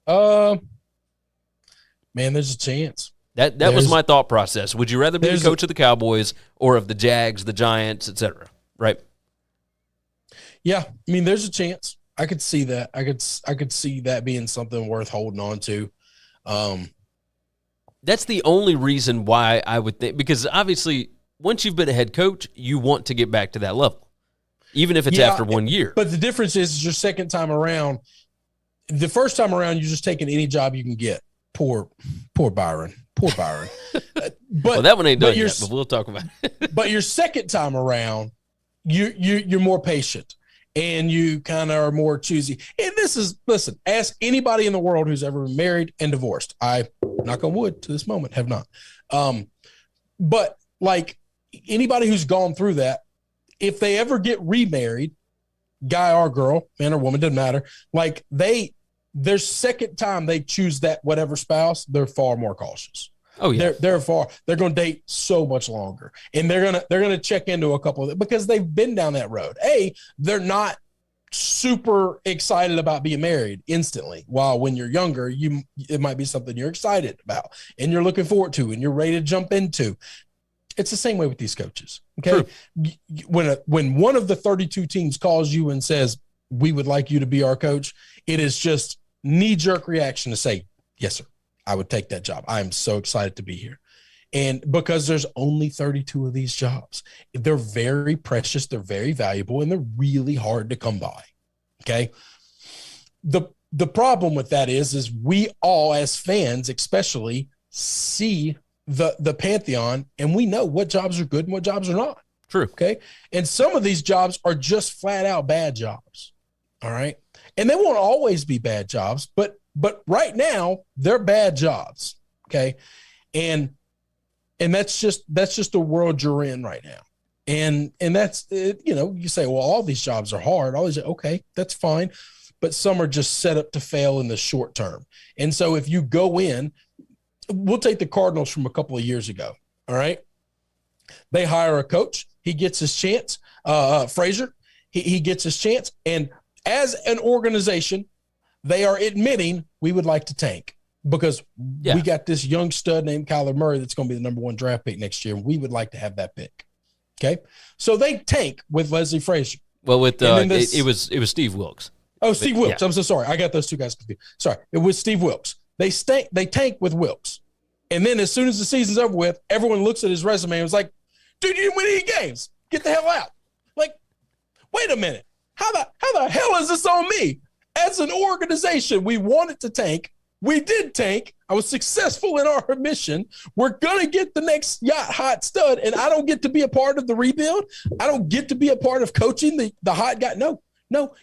Man, there's a chance. That was my thought process. Would you rather be the coach of the Cowboys or of the Jags, the Giants, et cetera? Right? Yeah, I mean, there's a chance. I could see that. I could see that being something worth holding on to. That's the only reason why I would think, because obviously once you've been a head coach, you want to get back to that level, even if it's after 1 year. But the difference is your second time around. The first time around, you're just taking any job you can get. Poor Byron. But well, that one ain't done yet, but we'll talk about it. But your second time around, you're more patient and you kind of are more choosy. And listen, ask anybody in the world who's ever been married and divorced. I, knock on wood, to this moment have not. But like anybody who's gone through that, if they ever get remarried, guy or girl, man or woman, doesn't matter. Like their second time they choose that whatever spouse, they're far more cautious. Oh yeah, they're going to date so much longer, and they're gonna check into a couple of it because they've been down that road. They're not super excited about being married instantly. While when you're younger, it might be something you're excited about and you're looking forward to and you're ready to jump into. It's the same way with these coaches. Okay, true. When one of the 32 teams calls you and says we would like you to be our coach, it is just knee-jerk reaction to say yes, sir. I would take that job. I am so excited to be here. And because there's only 32 of these jobs, they're very precious, they're very valuable, and they're really hard to come by. Okay. The problem with that is we all as fans, especially, see the pantheon, and we know what jobs are good and what jobs are not. True. Okay. And some of these jobs are just flat out bad jobs. All right. And they won't always be bad jobs, but right now they're bad jobs. Okay. And that's just the world you're in right now. And that's, you say, well, all these jobs are hard. Okay, that's fine. But some are just set up to fail in the short term. And so if you go in, we'll take the Cardinals from a couple of years ago. All right. They hire a coach. He gets his chance. Frazier, he gets his chance. And as an organization, they are admitting we would like to tank because we got this young stud named Kyler Murray that's going to be the number 1 draft pick next year. And we would like to have that pick. Okay. So they tank with Leslie Frazier. Well, with it was Steve Wilkes. Oh, Steve Wilkes. Yeah. I'm so sorry. I got those two guys confused. Sorry. It was Steve Wilkes. They tank with Wilkes. And then as soon as the season's over with, everyone looks at his resume and was like, dude, you didn't win any games. Get the hell out. Like, wait a minute. How the hell is this on me? As an organization, we wanted to tank. We did tank. I was successful in our mission. We're going to get the next hot stud, and I don't get to be a part of the rebuild. I don't get to be a part of coaching the hot guy. No,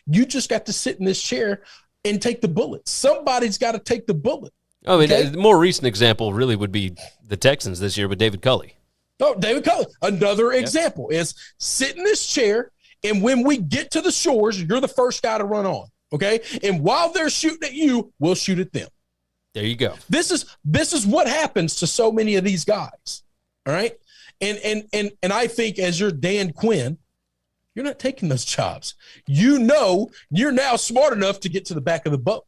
you just got to sit in this chair and take the bullet. Somebody's got to take the bullet. I mean, the more recent example really would be the Texans this year with David Culley. Oh, David Culley. Another example is sit in this chair, and when we get to the shores, you're the first guy to run on. Okay. And while they're shooting at you, we'll shoot at them. There you go. This is what happens to so many of these guys. All right. And I think as you're Dan Quinn, you're not taking those jobs. You're now smart enough to get to the back of the boat.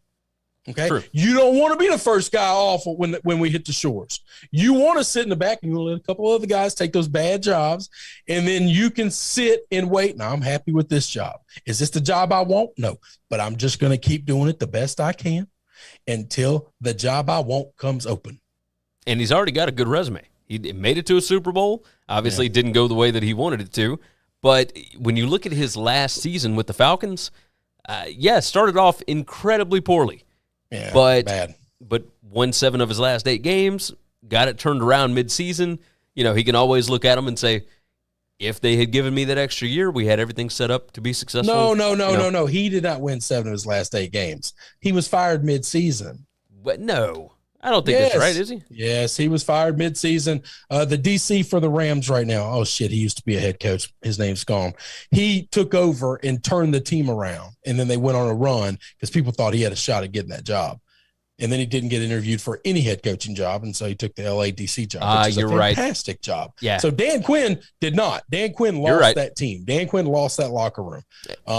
Okay. True. You don't want to be the first guy off when we hit the shores. You want to sit in the back and you let a couple of other guys take those bad jobs, and then you can sit and wait. Now, I'm happy with this job. Is this the job I want? No, but I'm just going to keep doing it the best I can until the job I want comes open. And he's already got a good resume. He made it to a Super Bowl. Obviously, it didn't go the way that he wanted it to. But when you look at his last season with the Falcons, started off incredibly poorly. Yeah, but won 7 of his last 8 games, got it turned around midseason. He can always look at them and say, if they had given me that extra year, we had everything set up to be successful. No. He did not win 7 of his last 8 games. He was fired midseason. But no, I don't think that's right, is he? Yes, he was fired midseason. The DC for the Rams right now. Oh, shit, he used to be a head coach. His name's gone. He took over and turned the team around, and then they went on a run because people thought he had a shot at getting that job. And then he didn't get interviewed for any head coaching job, and so he took the LADC job, which is a fantastic job. Yeah. So Dan Quinn did not. Dan Quinn lost that team. Dan Quinn lost that locker room.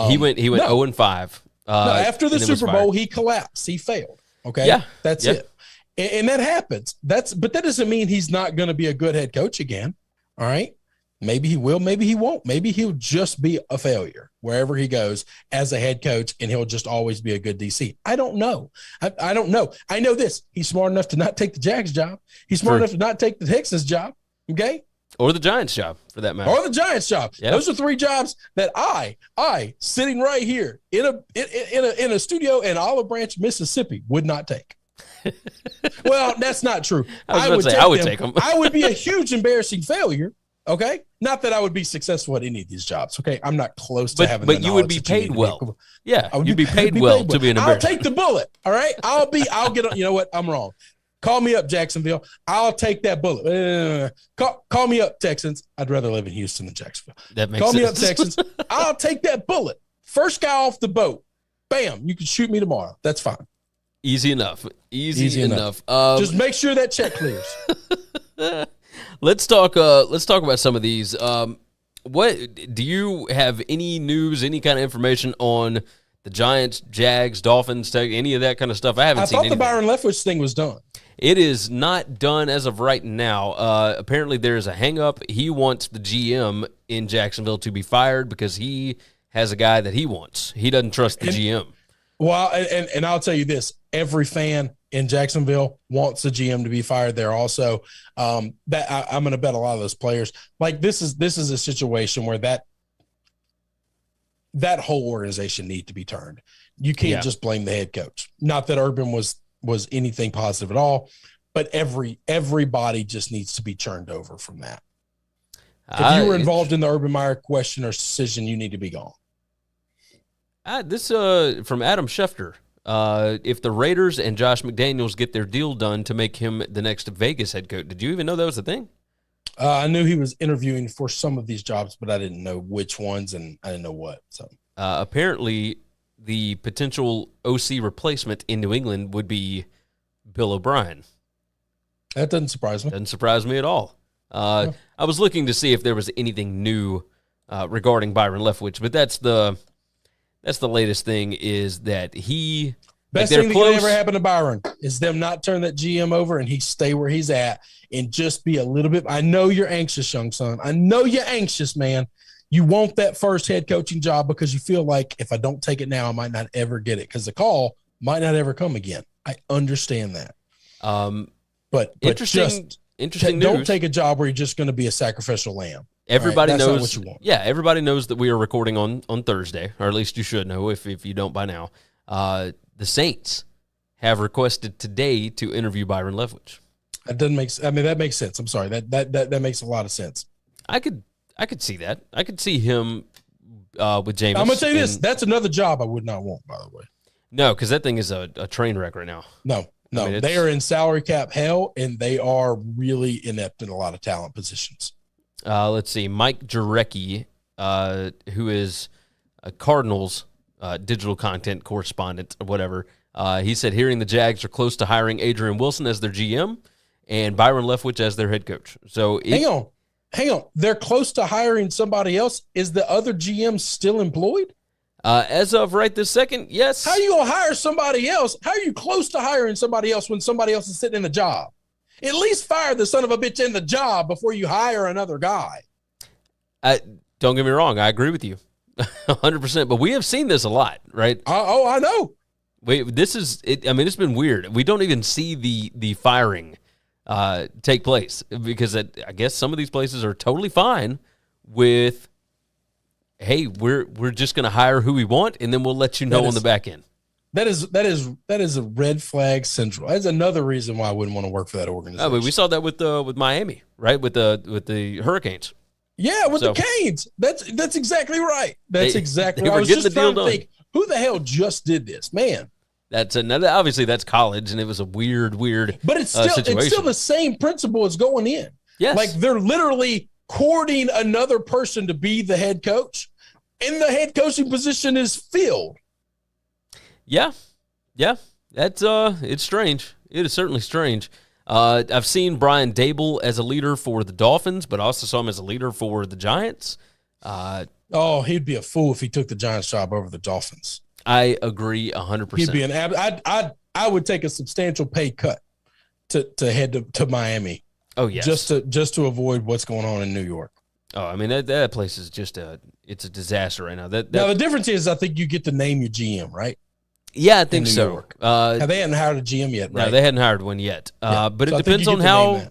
He went 0-5. After the Super Bowl, he collapsed. He failed. Okay? Yeah. That's it. And that happens. But that doesn't mean he's not going to be a good head coach again. All right. Maybe he will. Maybe he won't. Maybe he'll just be a failure wherever he goes as a head coach, and he'll just always be a good DC. I don't know. I don't know. I know this. He's smart enough to not take the Jags job. He's smart enough to not take the Texans job. Okay. Or the Giants job, for that matter. Or the Giants job. Yep. Those are 3 jobs that I sitting right here in a studio in Olive Branch, Mississippi, would not take. Well, that's not true. I would take them. I would be a huge embarrassing failure. Okay, not that I would be successful at any of these jobs. Okay, I'm not close to having. But you would be paid well. Yeah, you'd be paid well to be an embarrassing. I'll take the bullet. All right, I'll get on. You know what? I'm wrong. Call me up, Jacksonville. I'll take that bullet. Call me up, Texans. I'd rather live in Houston than Jacksonville. That makes Call sense. me up, Texans. I'll take that bullet. First guy off the boat. Bam! You can shoot me tomorrow. That's fine. Easy enough. Easy enough. Just make sure that check clears. Let's talk about some of these. What do you have any news, any kind of information on the Giants, Jags, Dolphins, any of that kind of stuff? I haven't seen anything. I thought the Byron Leftwich thing was done. It is not done as of right now. Apparently, there's a hang-up. He wants the GM in Jacksonville to be fired because he has a guy that he wants. He doesn't trust the GM. Well, and I'll tell you this. Every fan in Jacksonville wants the GM to be fired there also. That I'm going to bet a lot of those players. Like, this is a situation where that whole organization needs to be turned. You can't just blame the head coach. Not that Urban was anything positive at all, but everybody just needs to be churned over from that. If you were involved in the Urban Meyer question or decision, you need to be gone. This from Adam Schefter. If the Raiders and Josh McDaniels get their deal done to make him the next Vegas head coach, did you even know that was a thing? I knew he was interviewing for some of these jobs, but I didn't know which ones and I didn't know what. So apparently, the potential OC replacement in New England would be Bill O'Brien. That doesn't surprise me. Doesn't surprise me at all. I was looking to see if there was anything new regarding Byron Leftwich, but that's the latest thing is that he best thing that could ever happen to Byron is them not turn that GM over and he stay where he's at and just be a little bit. I know you're anxious, young son. I know you're anxious, man. You want that first head coaching job because you feel like if I don't take it now, I might not ever get it because the call might not ever come again. I understand that. But interesting news. Don't take a job where you're just going to be a sacrificial lamb. Everybody knows what you want. Yeah, everybody knows that we are recording on Thursday, or at least you should know if you don't by now. The Saints have requested today to interview Byron Leftwich. That doesn't make. I mean, that makes sense. I'm sorry. That makes a lot of sense. I could see that. I could see him with James. I'm gonna say this. That's another job I would not want, by the way. No, because that thing is a train wreck right now. No. I mean, they are in salary cap hell, and they are really inept in a lot of talent positions. Let's see. Mike Jurecki, who is a Cardinals digital content correspondent or whatever, he said hearing the Jags are close to hiring Adrian Wilson as their GM and Byron Leftwich as their head coach. So hang on. They're close to hiring somebody else. Is the other GM still employed? As of right this second, yes. How are you going to hire somebody else? How are you close to hiring somebody else when somebody else is sitting in the job? At least fire the son of a bitch in the job before you hire another guy. Don't get me wrong. I agree with you 100%. But we have seen this a lot, right? I know. This is it. I mean, it's been weird. We don't even see the firing take place because I guess some of these places are totally fine with, hey, we're just going to hire who we want, and then we'll let you know on the back end. That is a red flag central. That's another reason why I wouldn't want to work for that organization. I mean, we saw that with Miami, right? With the Hurricanes. Yeah, with the Canes. That's exactly right. That's exactly. I was just trying to think, who the hell just did this, man? That's another. Obviously, that's college, and it was a weird. But it's still the same principle as going in. Yes, like they're literally courting another person to be the head coach, and the head coaching position is filled. Yeah. That's it's strange. It is certainly strange. I've seen Brian Dable as a leader for the Dolphins, but I also saw him as a leader for the Giants. He'd be a fool if he took the Giants job over the Dolphins. I agree 100%. He'd be I would take a substantial pay cut to head to Miami. Oh yes, just to avoid what's going on in New York. Oh, I mean that place is just it's a disaster right now. Now the difference is I think you get to name your GM, right? Yeah, I think so. They hadn't hired a GM yet, right? No, they hadn't hired one yet. But it depends on how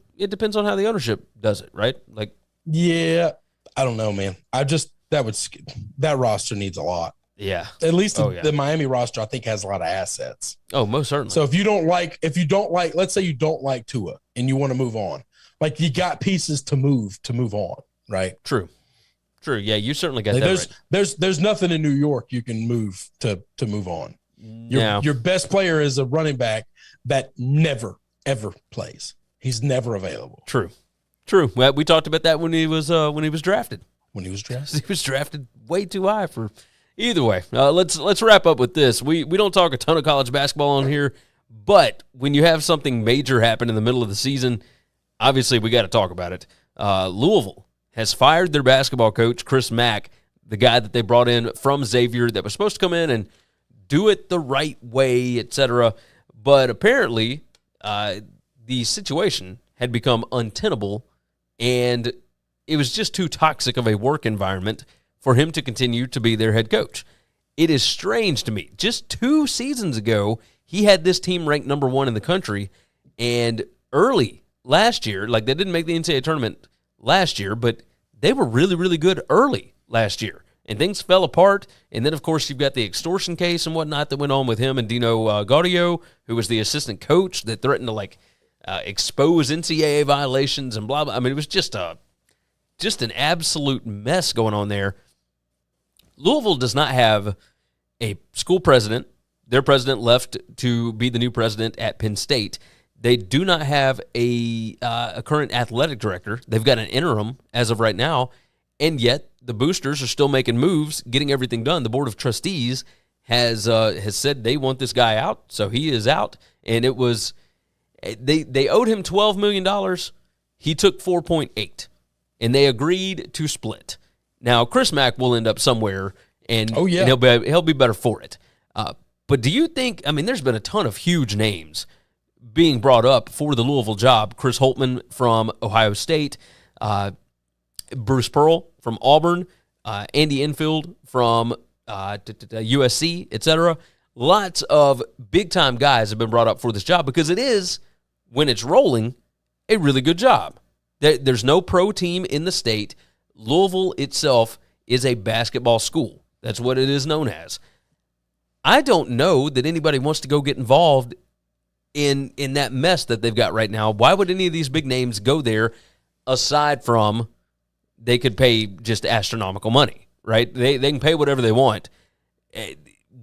the ownership does it, right? Like, yeah, I don't know, man. That roster needs a lot. Yeah. At least the Miami roster, I think, has a lot of assets. Oh, most certainly. So if you don't like, let's say you don't like Tua and you want to move on, like you got pieces to move on, right? True. Yeah, you certainly got that right. There's nothing in New York you can move to move on. Your best player is a running back that never ever plays. He's never available. True. Well, we talked about that when he was drafted. When he was drafted, he was drafted way too high for. Either way, let's wrap up with this. We don't talk a ton of college basketball on here, but when you have something major happen in the middle of the season, obviously we got to talk about it. Louisville has fired their basketball coach, Chris Mack, the guy that they brought in from Xavier that was supposed to come in and do it the right way, etc. But apparently, the situation had become untenable, and it was just too toxic of a work environment for him to continue to be their head coach. It is strange to me. Just 2 seasons ago, he had this team ranked number 1 in the country, and early last year, like they didn't make the NCAA tournament last year, but they were really, really good early last year, and things fell apart. And then, of course, you've got the extortion case and whatnot that went on with him and Dino Gaudio, who was the assistant coach that threatened to expose NCAA violations and blah blah. I mean, it was just an absolute mess going on there. Louisville does not have a school president. Their president left to be the new president at Penn State. They do not have a current athletic director. They've got an interim as of right now, and yet the boosters are still making moves, getting everything done. The Board of Trustees has said they want this guy out, so he is out. And it was they owed him $12 million. He took 4.8, and they agreed to split. Now, Chris Mack will end up somewhere, and he'll be better for it. But do you think, there's been a ton of huge names being brought up for the Louisville job. Chris Holtmann from Ohio State, Bruce Pearl from Auburn, Andy Enfield from USC, etc. Lots of big-time guys have been brought up for this job because it is, when it's rolling, a really good job. There's no pro team in the state. Louisville itself is a basketball school. That's what it is known as. I don't know that anybody wants to go get involved in that mess that they've got right now. Why would any of these big names go there aside from they could pay just astronomical money, right? They can pay whatever they want.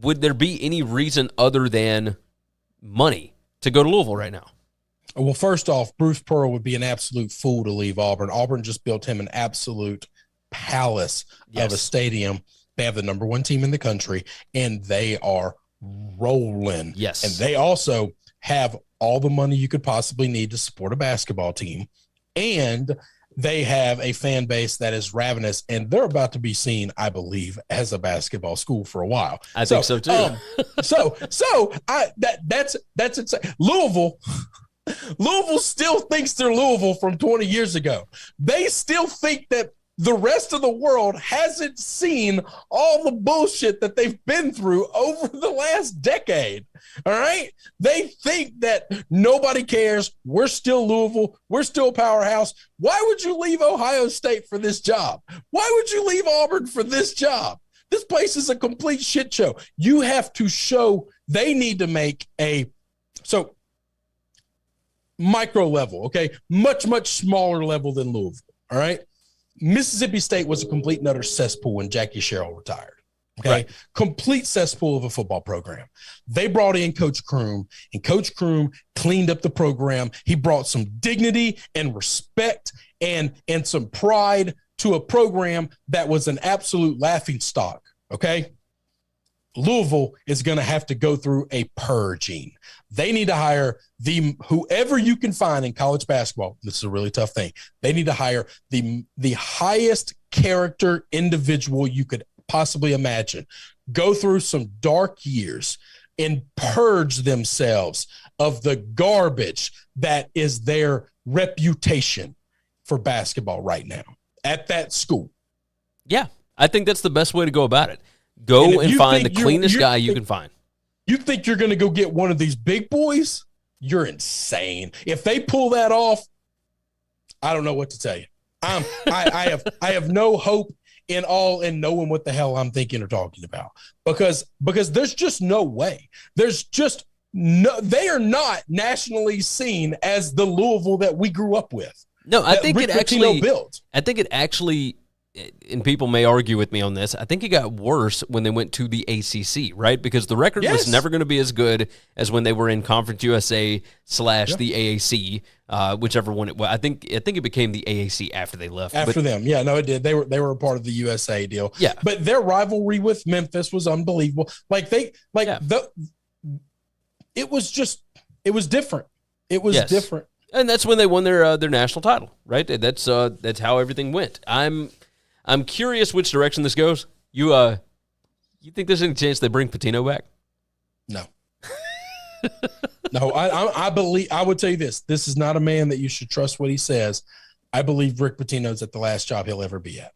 Would there be any reason other than money to go to Louisville right now? Well, first off, Bruce Pearl would be an absolute fool to leave Auburn. Auburn just built him an absolute palace of a stadium. They have the number 1 team in the country, and they are rolling. Yes. And they also have all the money you could possibly need to support a basketball team. And they have a fan base that is ravenous, and they're about to be seen, I believe, as a basketball school for a while. I think so too. That's insane. Louisville still thinks they're Louisville from 20 years ago. They still think that the rest of the world hasn't seen all the bullshit that they've been through over the last decade. All right? They think that nobody cares. We're still Louisville. We're still a powerhouse. Why would you leave Ohio State for this job? Why would you leave Auburn for this job? This place is a complete shit show. You have to show they need to make micro level, okay? Much, much smaller level than Louisville, all right? Mississippi State was a complete and utter cesspool when Jackie Sherrill retired, okay? Right. Complete cesspool of a football program. They brought in Coach Kroom, and Coach Kroom cleaned up the program. He brought some dignity and respect and some pride to a program that was an absolute laughingstock, okay? Louisville is going to have to go through a purging. They need to hire whoever you can find in college basketball. This is a really tough thing. They need to hire the highest character individual you could possibly imagine. Go through some dark years and purge themselves of the garbage that is their reputation for basketball right now at that school. Yeah, I think that's the best way to go about it. Go and find the cleanest guy you can find. You think you're going to go get one of these big boys? You're insane. If they pull that off, I don't know what to tell you. I have no hope and knowing what the hell I'm thinking or talking about, because there's just no way. There's just no, they are not nationally seen as the Louisville that we grew up with. No, I think Rick it actually built. I think it actually, and people may argue with me on this, I think it got worse when they went to the ACC, right? Because the record was never going to be as good as when they were in Conference USA / the AAC, whichever one it was. I think it became the AAC after they left. After them. Yeah, no, it did. They were a part of the USA deal. Yeah. But their rivalry with Memphis was unbelievable. It was different. It was different. And that's when they won their national title, right? That's how everything went. I'm curious which direction this goes. You think there's any chance they bring Pitino back? No. No, I believe, I would tell you this. This is not a man that you should trust what he says. I believe Rick Pitino's at the last job he'll ever be at.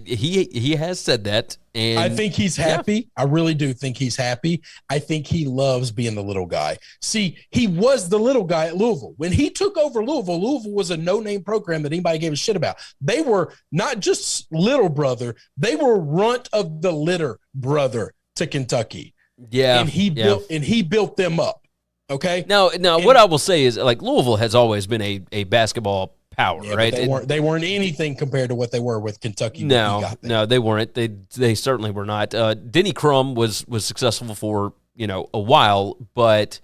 He has said that, and I think he's happy. I really do think he's happy. I think he loves being the little guy. See, he was the little guy at Louisville. When he took over Louisville was a no-name program that anybody gave a shit about. They were not just little brother, they were runt of the litter brother to Kentucky. Yeah. And he built them up. Okay. Now what I will say is, like, Louisville has always been a basketball power, right? They weren't anything compared to what they were with Kentucky. No, they weren't. They certainly were not. Denny Crum was successful for a while, but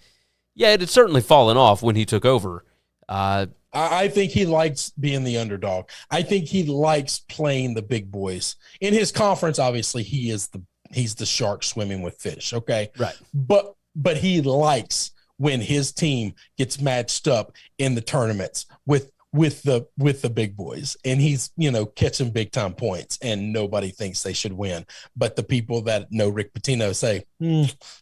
yeah, it had certainly fallen off when he took over. I think he likes being the underdog. I think he likes playing the big boys. In his conference, obviously, he's the shark swimming with fish. Okay, right. But he likes when his team gets matched up in the tournaments with the big boys, and he's catching big time points, and nobody thinks they should win. But the people that know Rick Pitino say,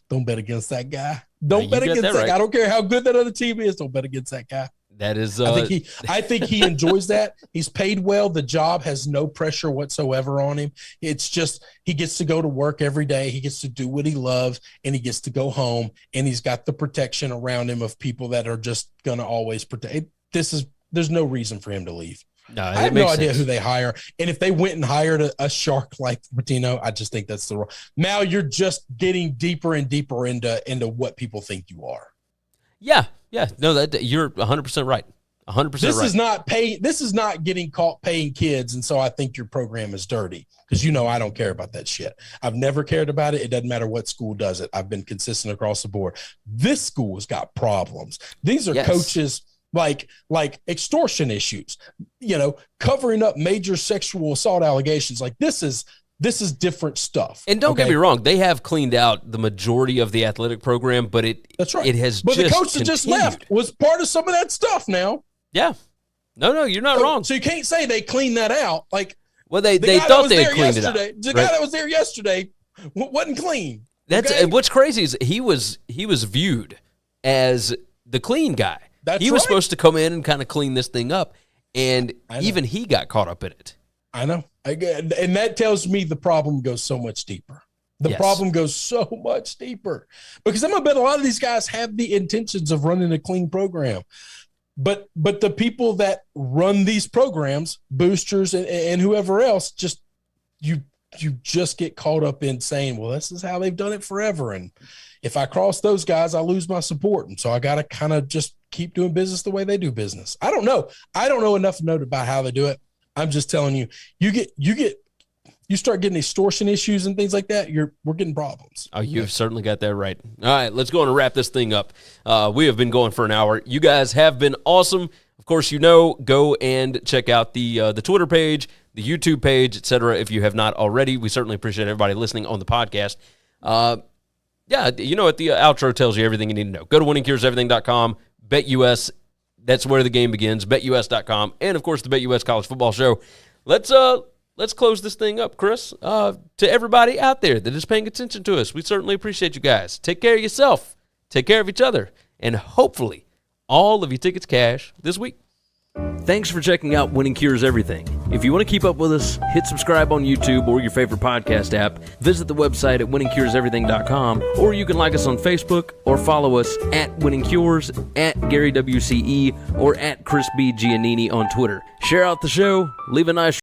don't bet against that guy. Don't bet against that guy. I don't care how good that other team is. Don't bet against that guy. That is, I think he enjoys that. He's paid well. The job has no pressure whatsoever on him. It's just he gets to go to work every day. He gets to do what he loves, and he gets to go home, and he's got the protection around him of people that are just going to always protect. There's no reason for him to leave. No, I have no idea who they hire. And if they went and hired a shark like Pitino, I just think that's the wrong. Now you're just getting deeper and deeper into what people think you are. Yeah. No, that you're 100% right. 100% right. This is not getting caught paying kids, and so I think your program is dirty, because I don't care about that shit. I've never cared about it. It doesn't matter what school does it. I've been consistent across the board. This school has got problems. These are coaches like extortion issues, covering up major sexual assault allegations. Like this is different stuff. And don't get me wrong, they have cleaned out the majority of the athletic program, but that's right. It has but just the coach that just left was part of some of that stuff now. Yeah. No, you're not wrong. So you can't say they cleaned that out. Like, well, they thought they had cleaned it out. The guy that was there yesterday wasn't clean. That's what's crazy is he was viewed as the clean guy. He was supposed to come in and kind of clean this thing up, and even he got caught up in it. I know. And that tells me the problem goes so much deeper. The problem goes so much deeper, because I'm going to bet a lot of these guys have the intentions of running a clean program. But the people that run these programs, boosters and whoever else, just you just get caught up in saying, well, this is how they've done it forever. And if I cross those guys, I lose my support. And so I got to kind of just keep doing business the way they do business. I don't know. I don't know enough to know about how they do it. I'm just telling you, you start getting extortion issues and things like that, we're getting problems. Oh, you've certainly got that right. All right, let's go on and wrap this thing up. We have been going for an hour. You guys have been awesome. Of course, go and check out the Twitter page, the YouTube page, etc. If you have not already, we certainly appreciate everybody listening on the podcast. Yeah, the outro tells you everything you need to know. Go to winningcureseverything.com, BetUS. That's where the game begins, BetUS.com, and, of course, the BetUS College Football Show. Let's close this thing up, Chris. To everybody out there that is paying attention to us, we certainly appreciate you guys. Take care of yourself. Take care of each other. And hopefully all of your tickets cash this week. Thanks for checking out Winning Cures Everything. If you want to keep up with us, hit subscribe on YouTube or your favorite podcast app. Visit the website at winningcureseverything.com, or you can like us on Facebook or follow us at Winning Cures, at Gary WCE, or at Chris B. Giannini on Twitter. Share out the show. Leave a nice